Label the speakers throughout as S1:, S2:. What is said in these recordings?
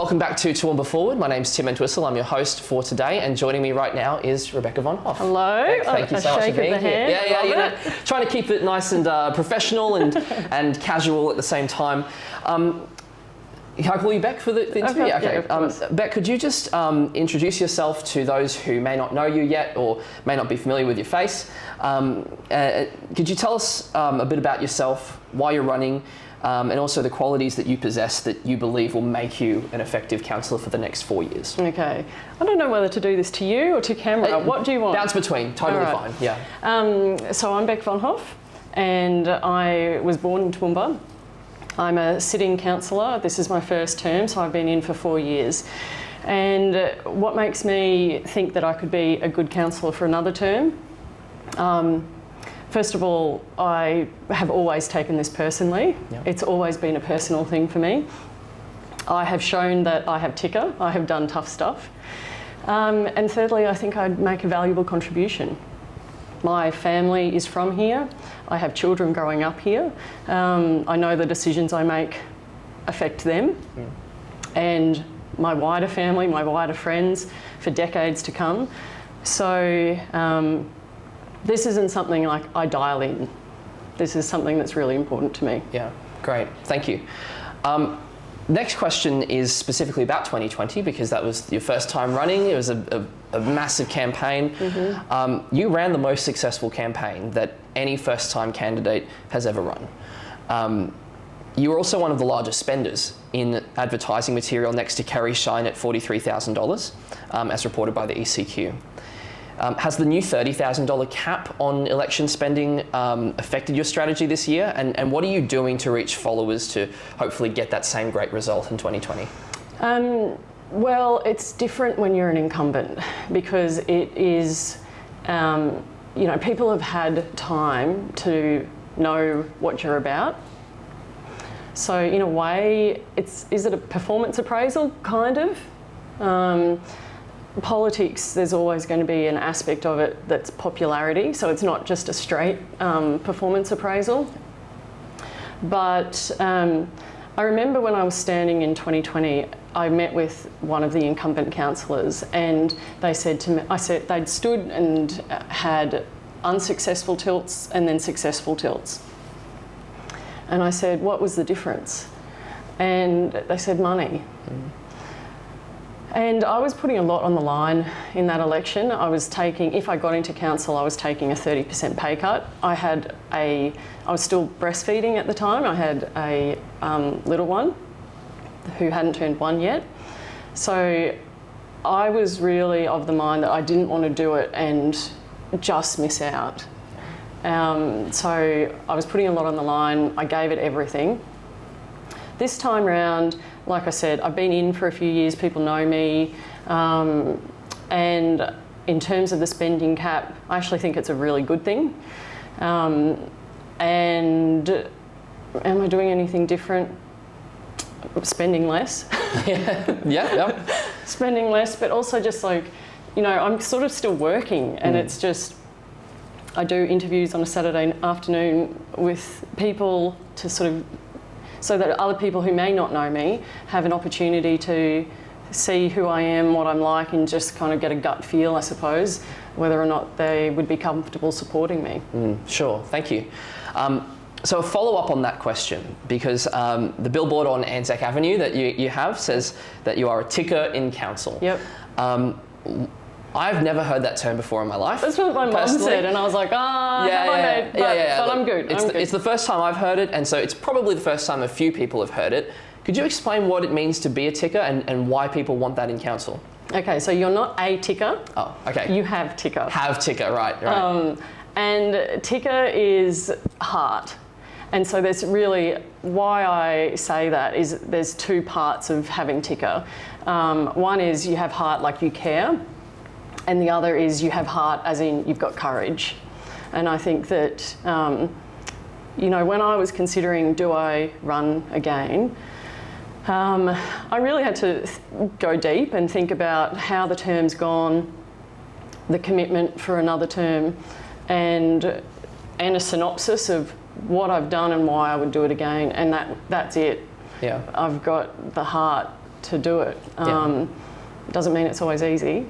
S1: Welcome back to Toowoomba Forward. My name's Tim Entwistle. I'm your host for today, and joining me right now is Rebecca Vonhoff.
S2: Hello.
S1: Thank you so much for being here. Yeah, trying to keep it nice and professional and casual at the same time. Can I call you Beck for the interview?
S2: Okay. Yeah,
S1: Beck, could you just introduce yourself to those who may not know you yet or may not be familiar with your face? Could you tell us a bit about yourself, why you're running, and also the qualities that you possess that you believe will make you an effective councillor for the next 4 years?
S2: Okay. I don't know whether to do this to you or to camera. What do you want?
S1: Bounce between. Totally fine. Yeah.
S2: So I'm Beck Vonhoff, and I was born in Toowoomba. I'm a sitting councillor. This is my first term, so I've been in for 4 years. And what makes me think that I could be a good councillor for another term? First of all, I have always taken this personally. Yep. It's always been a personal thing for me. I have shown that I have ticker. I have done tough stuff. And thirdly, I think I'd make a valuable contribution. My family is from here. I have children growing up here. I know the decisions I make affect them and my wider family, my wider friends for decades to come. So this isn't something like I dial in. This is something that's really important to me.
S1: Yeah, great. Thank you. Next question is specifically about 2020 because that was your first time running. It was a massive campaign. Mm-hmm. You ran the most successful campaign that any first-time candidate has ever run. You were also one of the largest spenders in advertising material next to Kerry Shine at $43,000, as reported by the ECQ. Has the new $30,000 cap on election spending affected your strategy this year? And what are you doing to reach followers to hopefully get that same great result in 2020?
S2: Well, it's different when you're an incumbent because it is, people have had time to know what you're about. So in a way, is it a performance appraisal, kind of? Politics, there's always going to be an aspect of it that's popularity, so it's not just a straight performance appraisal. But I remember when I was standing in 2020, I met with one of the incumbent councillors and they said to me, they'd stood and had unsuccessful tilts and then successful tilts. And I said, what was the difference? And they said, money. And I was putting a lot on the line in that election. I was taking, if I got into council, I was taking a 30% pay cut. I was still breastfeeding at the time. I had a little one who hadn't turned 1 yet. So I was really of the mind that I didn't want to do it and just miss out. So I was putting a lot on the line. I gave it everything. This time round, like I said, I've been in for a few years, people know me, and in terms of the spending cap, I actually think it's a really good thing. And am I doing anything different? Spending less.
S1: Yeah.
S2: Spending less, but also just like, I'm sort of still working and it's just, I do interviews on a Saturday afternoon with people to sort of, so that other people who may not know me have an opportunity to see who I am, what I'm like, and just kind of get a gut feel, I suppose, whether or not they would be comfortable supporting me.
S1: Sure, thank you. So a follow-up on that question, because the billboard on Anzac Avenue that you have says that you are a ticker in council.
S2: Yep.
S1: I've never heard that term before in my life.
S2: That's what my mum said, and I was like, but I'm good.
S1: It's the first time I've heard it, and so it's probably the first time a few people have heard it. Could you explain what it means to be a ticker and why people want that in council?
S2: Okay, so you're not a ticker.
S1: Oh, okay.
S2: You have ticker.
S1: Have ticker, right.
S2: And ticker is heart. And so there's really, why I say that is there's two parts of having ticker. One is you have heart like you care. And the other is you have heart as in you've got courage. And I think that, when I was considering do I run again, I really had to go deep and think about how the term's gone, the commitment for another term, and a synopsis of what I've done and why I would do it again. And that's it.
S1: Yeah.
S2: I've got the heart to do it. Doesn't mean it's always easy,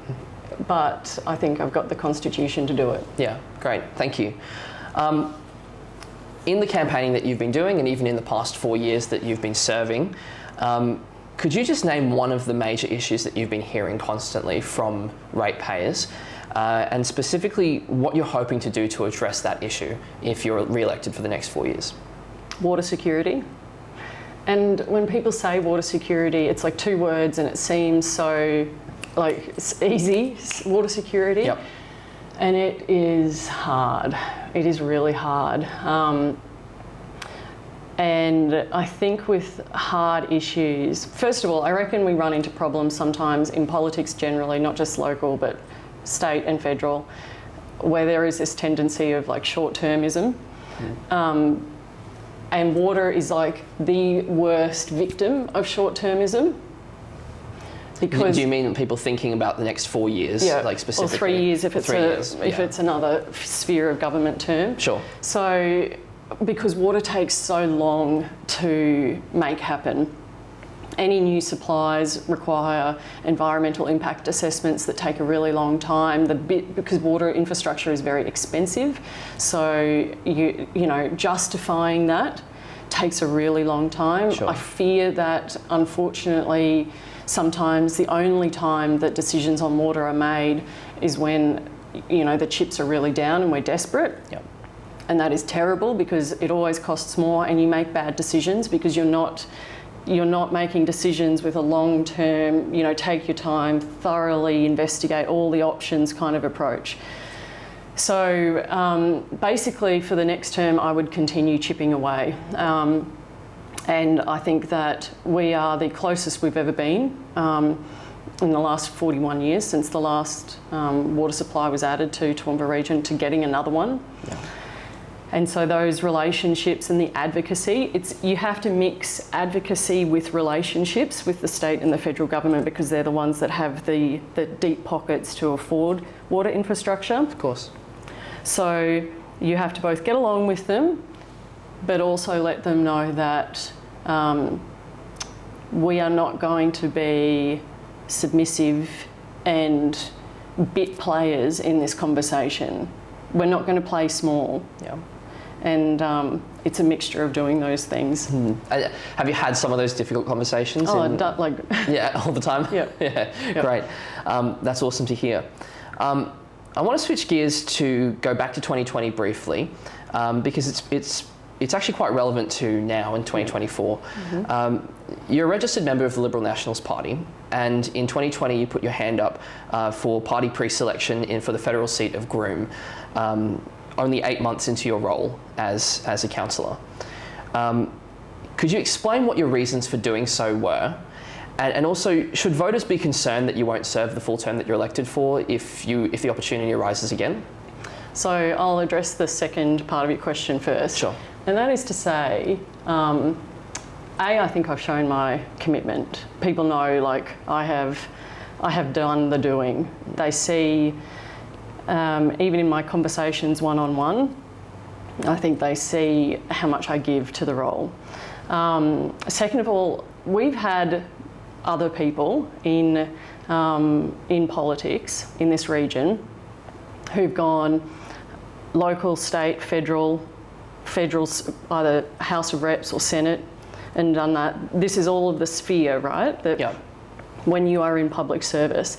S2: but I think I've got the constitution to do it.
S1: Yeah, great, thank you. In the campaigning that you've been doing, and even in the past 4 years that you've been serving, could you just name one of the major issues that you've been hearing constantly from ratepayers, and specifically what you're hoping to do to address that issue if you're re-elected for the next 4 years?
S2: Water security. And when people say water security, it's like 2 words and it seems so like it's easy, water security.
S1: Yep.
S2: And it is hard. It is really hard. And I think with hard issues, first of all, I reckon we run into problems sometimes in politics generally, not just local, but state and federal, where there is this tendency of like short-termism. And water is like the worst victim of short-termism.
S1: Because do you mean people thinking about the next 4 years, like specifically?
S2: Or 3 years if it's another sphere of government term.
S1: Sure.
S2: So, because water takes so long to make happen, any new supplies require environmental impact assessments that take a really long time. Because water infrastructure is very expensive, so you know justifying that takes a really long time.
S1: Sure.
S2: I fear that unfortunately sometimes the only time that decisions on water are made is when the chips are really down and we're desperate.
S1: Yep.
S2: And that is terrible because it always costs more and you make bad decisions because you're not making decisions with a long-term, take your time, thoroughly investigate all the options kind of approach. So basically for the next term, I would continue chipping away. And I think that we are the closest we've ever been in the last 41 years since the last water supply was added to Toowoomba Region to getting another one.
S1: Yeah.
S2: And so those relationships and the advocacy, you have to mix advocacy with relationships with the state and the federal government because they're the ones that have the deep pockets to afford water infrastructure.
S1: Of course.
S2: So you have to both get along with them, but also let them know that we are not going to be submissive and bit players in this conversation. We're not going to play small.
S1: Yeah.
S2: And it's a mixture of doing those things.
S1: Have you had some of those difficult conversations? Yeah, all the time?
S2: Yep.
S1: Yeah, yep. Great. That's awesome to hear. I want to switch gears to go back to 2020 briefly because it's actually quite relevant to now in 2024. You're a registered member of the Liberal Nationals Party, and in 2020 you put your hand up for party pre-selection for the federal seat of Groom, only 8 months into your role as a councillor. Could you explain what your reasons for doing so were? And also, should voters be concerned that you won't serve the full term that you're elected for if the opportunity arises again?
S2: So I'll address the second part of your question first.
S1: Sure.
S2: And that is to say, I think I've shown my commitment. People know, I have done the doing. They see, even in my conversations one-on-one, I think they see how much I give to the role. Second of all, we've had other people in politics in this region who've gone local, state, federal, either House of Reps or Senate, and done that. This is all of the sphere, right? That
S1: yep.
S2: When you are in public service.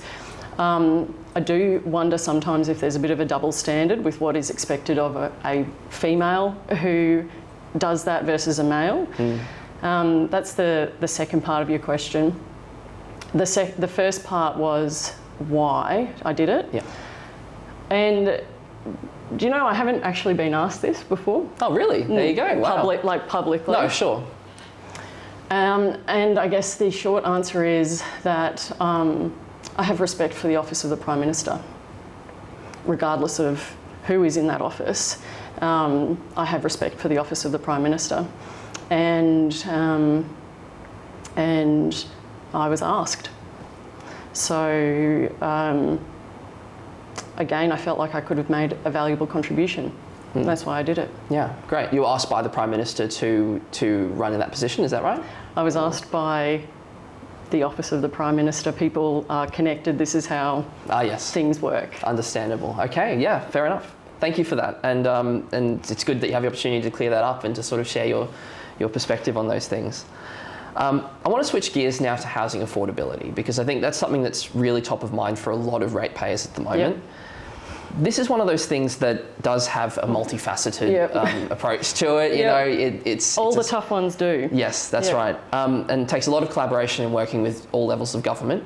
S2: I do wonder sometimes if there's a bit of a double standard with what is expected of a female who does that versus a male. That's the second part of your question. The first part was why I did it.
S1: Yeah.
S2: And do you know, I haven't actually been asked this before.
S1: Oh, really? There you go. Wow.
S2: Publicly.
S1: No, sure.
S2: And I guess the short answer is that I have respect for the office of the Prime Minister, regardless of who is in that office. I have respect for the office of the Prime Minister. And I was asked. So again, I felt like I could have made a valuable contribution. That's why I did it.
S1: Yeah, great. You were asked by the Prime Minister to run in that position, is that right?
S2: I was asked by the office of the Prime Minister. People are connected. This is how
S1: yes.
S2: things work.
S1: Understandable. Okay, yeah, fair enough. Thank you for that. And it's good that you have the opportunity to clear that up and to sort of share your perspective on those things. I want to switch gears now to housing affordability, because I think that's something that's really top of mind for a lot of ratepayers at the moment.
S2: Yep.
S1: This is one of those things that does have a multifaceted approach to it. You know, it's
S2: all the tough ones do.
S1: Yes, that's right. And takes a lot of collaboration and working with all levels of government.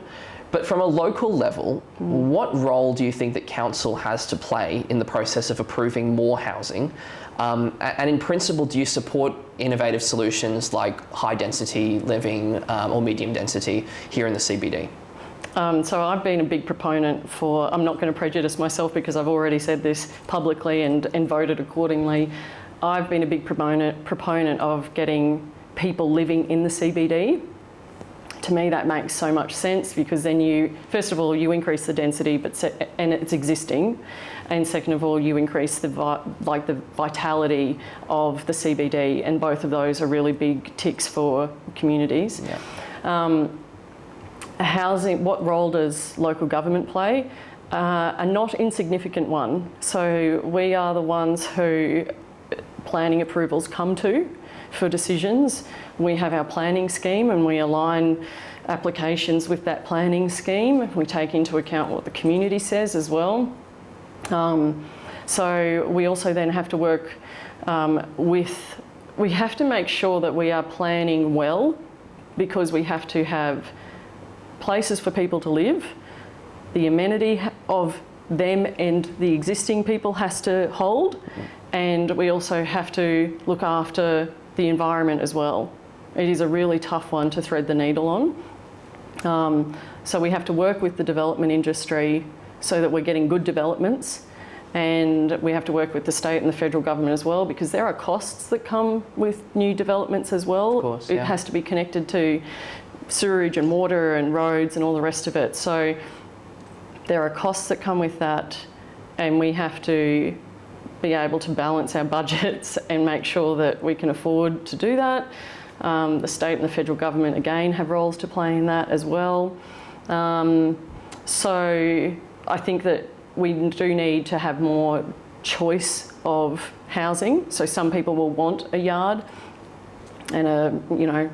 S1: But from a local level, what role do you think that council has to play in the process of approving more housing? And in principle, do you support innovative solutions like high density living or medium density here in the CBD?
S2: So I've been a big proponent for, I'm not going to prejudice myself because I've already said this publicly and voted accordingly. I've been a big proponent of getting people living in the CBD. To me, that makes so much sense, because then you, first of all, you increase the density, and it's existing, and second of all, you increase the vitality of the CBD, and both of those are really big ticks for communities. Yeah. Housing, what role does local government play? A not insignificant one. So we are the ones who planning approvals come to for decisions. We have our planning scheme and we align applications with that planning scheme. We take into account what the community says as well. So we also then have to work we have to make sure that we are planning well, because we have to have places for people to live. The amenity of them and the existing people has to hold, and we also have to look after the environment as well. It is a really tough one to thread the needle on. So we have to work with the development industry so that we're getting good developments, and we have to work with the state and the federal government as well, because there are costs that come with new developments as well.
S1: Of course,
S2: It has to be connected to sewerage and water and roads and all the rest of it. So there are costs that come with that, and we have to be able to balance our budgets and make sure that we can afford to do that. The state and the federal government, again, have roles to play in that as well. So I think that we do need to have more choice of housing. So some people will want a yard and a,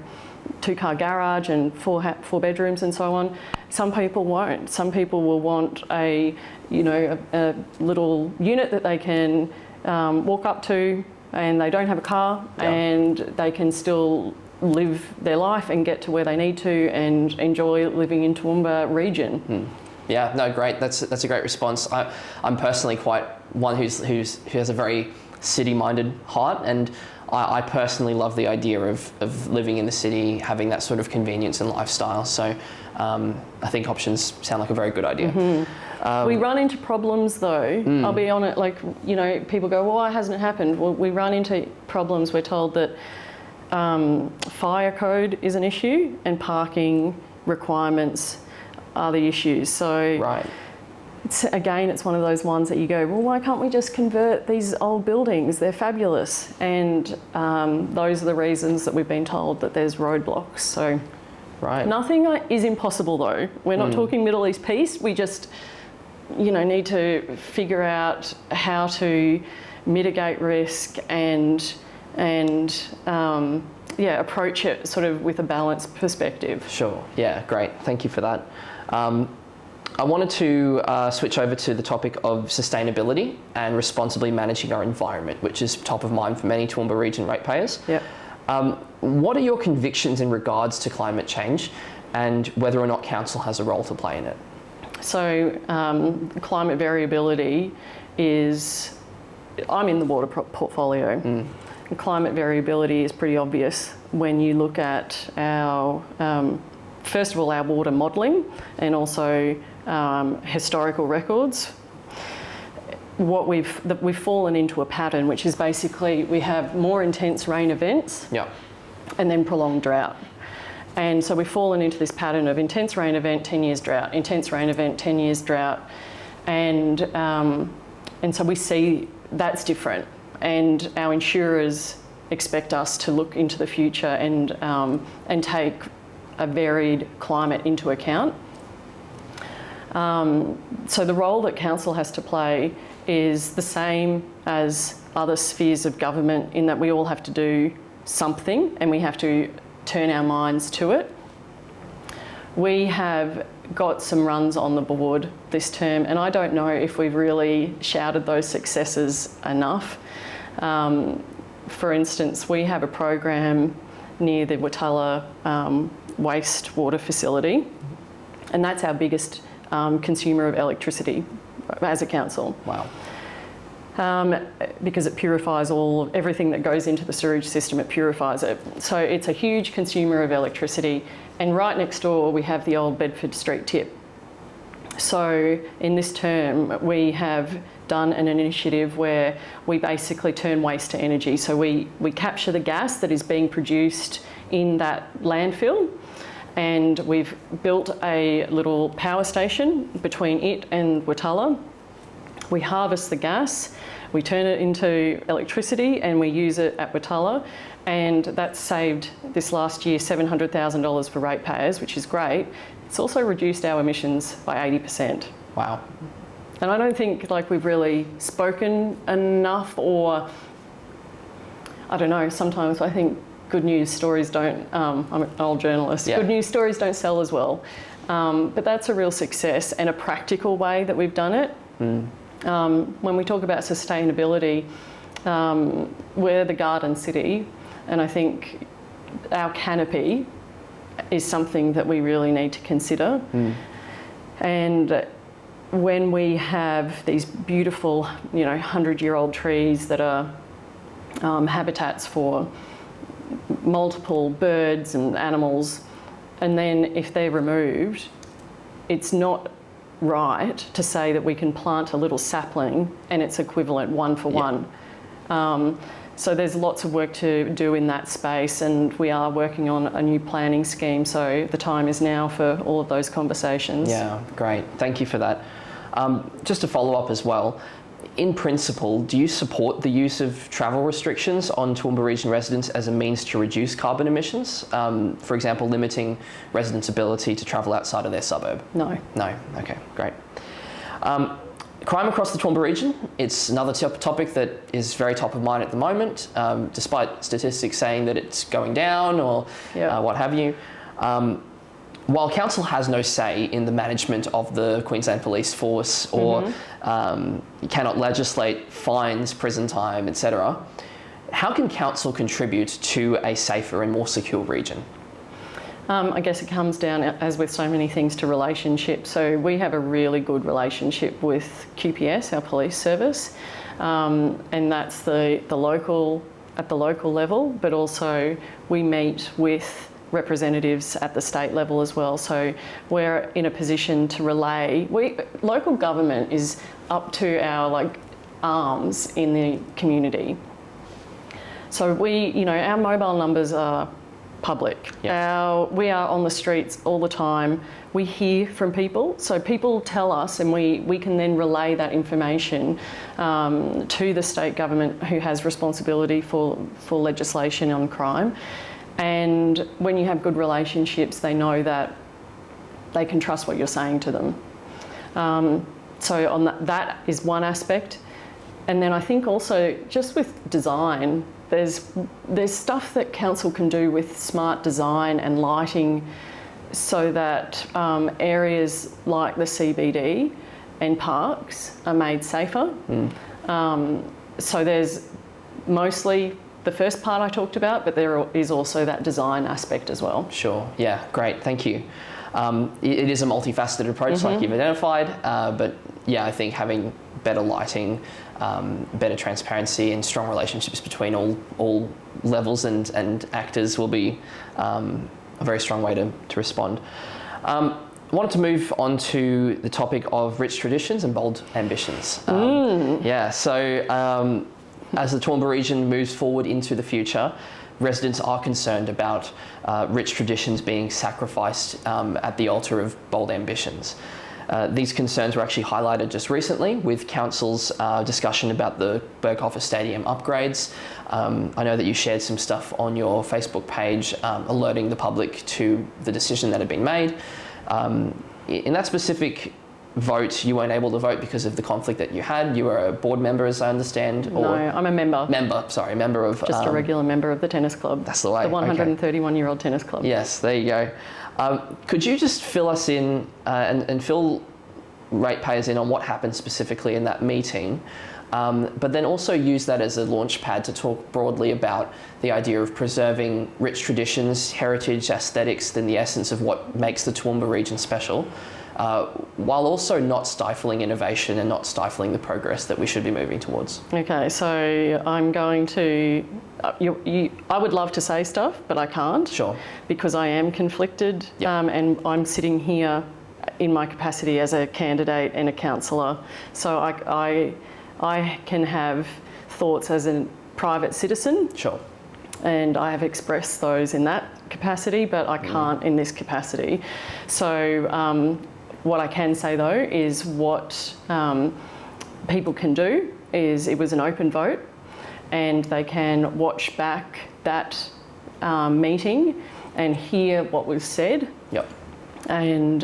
S2: two-car garage and four bedrooms and so on. Some people won't. Some people will want a little unit that they can walk up to, and they don't have a car, and they can still live their life and get to where they need to and enjoy living in Toowoomba Region.
S1: Yeah, no, great. That's a great response. I'm personally quite one who has a very city-minded heart, and I personally love the idea of living in the city, having that sort of convenience and lifestyle. So I think options sound like a very good idea.
S2: We run into problems though. I'll be on it, people go, well, why hasn't it happened? Well, we run into problems. We're told that fire code is an issue and parking requirements are the issues. So
S1: right.
S2: It's one of those ones that you go, well, why can't we just convert these old buildings? They're fabulous. And those are the reasons that we've been told that there's roadblocks. So
S1: right.
S2: Nothing is impossible though. We're not talking Middle East peace. We just, need to figure out how to mitigate risk and approach it sort of with a balanced perspective.
S1: Sure. Yeah, great. Thank you for that. I wanted to switch over to the topic of sustainability and responsibly managing our environment, which is top of mind for many Toowoomba Region ratepayers.
S2: Yep.
S1: What are your convictions in regards to climate change and whether or not council has a role to play in it?
S2: So climate variability is, I'm in the water portfolio. Climate variability is pretty obvious when you look at our, first of all, our water modelling and also historical records. We've fallen into a pattern, which is basically we have more intense rain events and then prolonged drought. And so we've fallen into this pattern of intense rain event, 10 years drought, intense rain event, 10 years drought. And so we see that's different. And our insurers expect us to look into the future and take a varied climate into account. So the role that council has to play is the same as other spheres of government, in that we all have to do something and we have to turn our minds to it. We have got some runs on the board this term, and I don't know if we've really shouted those successes enough. For instance, we have a program near the Watala wastewater facility, and that's our biggest consumer of electricity as a council.
S1: Wow.
S2: Because it purifies everything that goes into the sewage system, it purifies it. So it's a huge consumer of electricity. And right next door, we have the old Bedford Street tip. So in this term, we have done an initiative where we basically turn waste to energy. So we capture the gas that is being produced in that landfill, and we've built a little power station between it and Watala. We harvest the gas, we turn it into electricity, and we use it at Watala. And that's saved this last year $700,000 for ratepayers, which is great. It's also reduced our emissions by 80%.
S1: Wow.
S2: And I don't think we've really spoken enough, or I don't know, sometimes I think good news stories don't, I'm an old journalist, good news stories don't sell as well. But that's a real success and a practical way that we've done it. When we talk about sustainability, we're the garden city, and I think our canopy is something that we really need to consider. And when we have these beautiful, 100-year-old trees that are habitats for multiple birds and animals, and then if they're removed, it's not right to say that we can plant a little sapling and it's equivalent one for one. So there's lots of work to do in that space, and we are working on a new planning scheme, so the time is now for all of those conversations.
S1: Yeah, great. Thank you for that. Just to follow up as well, in principle, do you support the use of travel restrictions on Toowoomba Region residents as a means to reduce carbon emissions? For example, limiting residents' ability to travel outside of their suburb?
S2: No.
S1: No? Okay, great. Crime across the Toowoomba Region, it's another topic that is very top of mind at the moment, despite statistics saying that it's going down or what have you. While council has no say in the management of the Queensland Police Force, or cannot legislate fines, prison time, etc., how can council contribute to a safer and more secure region?
S2: I guess it comes down, as with so many things, to relationships. So we have a really good relationship with QPS, our police service, and that's the local, at the local level, but also we meet with representatives at the state level as well. So we're in a position to relay. Local government is up to our arms in the community. So our mobile numbers are public.
S1: Yes.
S2: We are on the streets all the time. We hear from people, so people tell us, and we can then relay that information to the state government, who has responsibility for legislation on crime. And when you have good relationships, they know that they can trust what you're saying to them. So on that is one aspect. And then I think also just with design, there's stuff that council can do with smart design and lighting, so that areas like the CBD and parks are made safer. So there's mostly the first part I talked about, but there is also that design aspect as well.
S1: Sure, yeah, great, thank you. It is a multifaceted approach, like you've identified, but yeah, I think having better lighting, better transparency and strong relationships between all levels and actors will be a very strong way to respond. I wanted to move on to the topic of rich traditions and bold ambitions. Yeah, so as the Toowoomba Region moves forward into the future, residents are concerned about rich traditions being sacrificed at the altar of bold ambitions. These concerns were actually highlighted just recently with Council's discussion about the Berghofer Stadium upgrades. I know that you shared some stuff on your Facebook page alerting the public to the decision that had been made. In that specific vote, you weren't able to vote because of the conflict that you had. You were a board member, as I understand.
S2: No, I'm a member.
S1: Member of...
S2: Just a regular member of the tennis club.
S1: That's the way.
S2: The 131-year-old tennis club.
S1: Yes, there you go. Could you just fill us in and fill ratepayers in on what happened specifically in that meeting, but then also use that as a launch pad to talk broadly about the idea of preserving rich traditions, heritage, aesthetics, then the essence of what makes the Toowoomba region special, while also not stifling innovation and not stifling the progress that we should be moving towards.
S2: Okay, so I'm going to... I would love to say stuff, but I can't.
S1: Sure.
S2: Because I am conflicted, and I'm sitting here in my capacity as a candidate and a councillor. So I can have thoughts as a private citizen.
S1: Sure.
S2: And I have expressed those in that capacity, but I can't in this capacity. So what I can say though is what people can do is it was an open vote, and they can watch back that meeting and hear what was said.
S1: Yep.
S2: And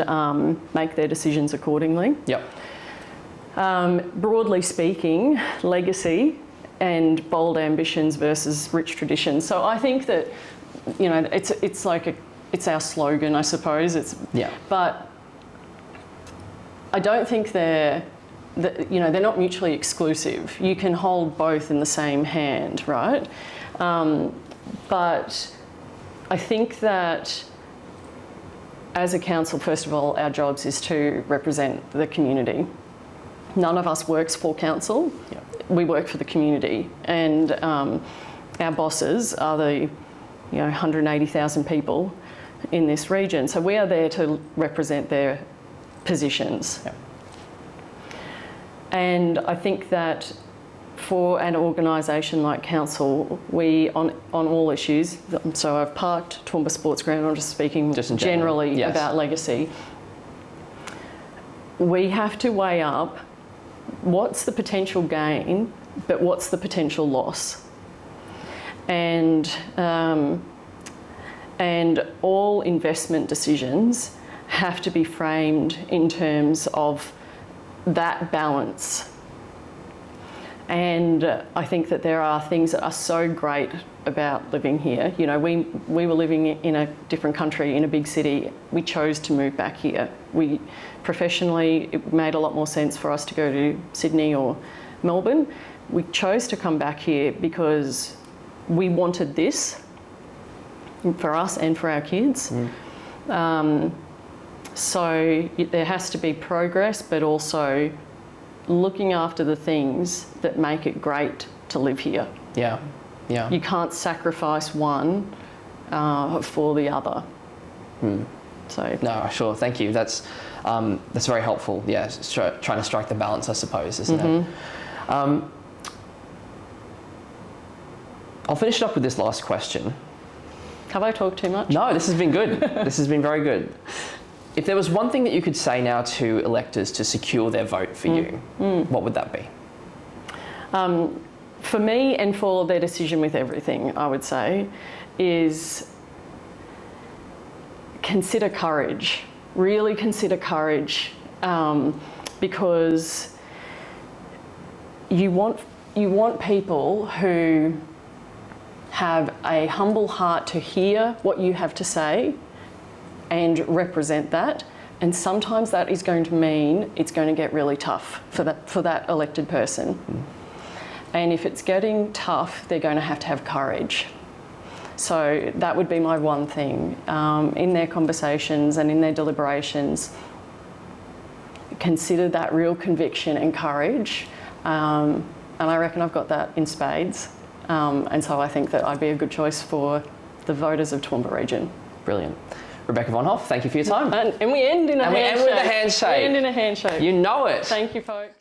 S2: make their decisions accordingly.
S1: Yep.
S2: Broadly speaking, legacy and bold ambitions versus rich traditions. So I think that, you know, it's like it's our slogan, I suppose. But I don't think they're not mutually exclusive. You can hold both in the same hand, right? But I think that as a council, first of all, our jobs is to represent the community. None of us works for council.
S1: Yep.
S2: We work for the community, and our bosses are the 180,000 people in this region. So we are there to represent their positions.
S1: Yep.
S2: And I think that for an organisation like council, we, on all issues, so I've parked Toowoomba Sports Ground, I'm just speaking generally
S1: yes.
S2: about legacy, we have to weigh up what's the potential gain, but what's the potential loss. And all investment decisions have to be framed in terms of that balance. And I think that there are things that are so great about living here. You know, we were living in a different country, in a big city. We chose to move back here. Professionally, it made a lot more sense for us to go to Sydney or Melbourne. We chose to come back here because we wanted this for us and for our kids. So there has to be progress, but also looking after the things that make it great to live here.
S1: Yeah, yeah.
S2: You can't sacrifice one for the other. So
S1: no, sure. Thank you. That's very helpful. Yeah, trying to strike the balance, I suppose, isn't it? I'll finish it up with this last question.
S2: Have I talked too much?
S1: No, this has been good. This has been very good. If there was one thing that you could say now to electors to secure their vote for you, what would that be?
S2: For me, and for their decision with everything, I would say, is consider courage. Really consider courage, because you want people who have a humble heart to hear what you have to say and represent that. And sometimes that is going to mean it's going to get really tough for that elected person. And if it's getting tough, they're going to have courage. So that would be my one thing. In their conversations and in their deliberations, consider that real conviction and courage. And I reckon I've got that in spades. And so I think that I'd be a good choice for the voters of Toowoomba Region.
S1: Brilliant. Rebecca Vonhoff, thank you for your time.
S2: And we end in a handshake.
S1: We end with a handshake.
S2: We end in a handshake.
S1: You know it.
S2: Thank you, folks.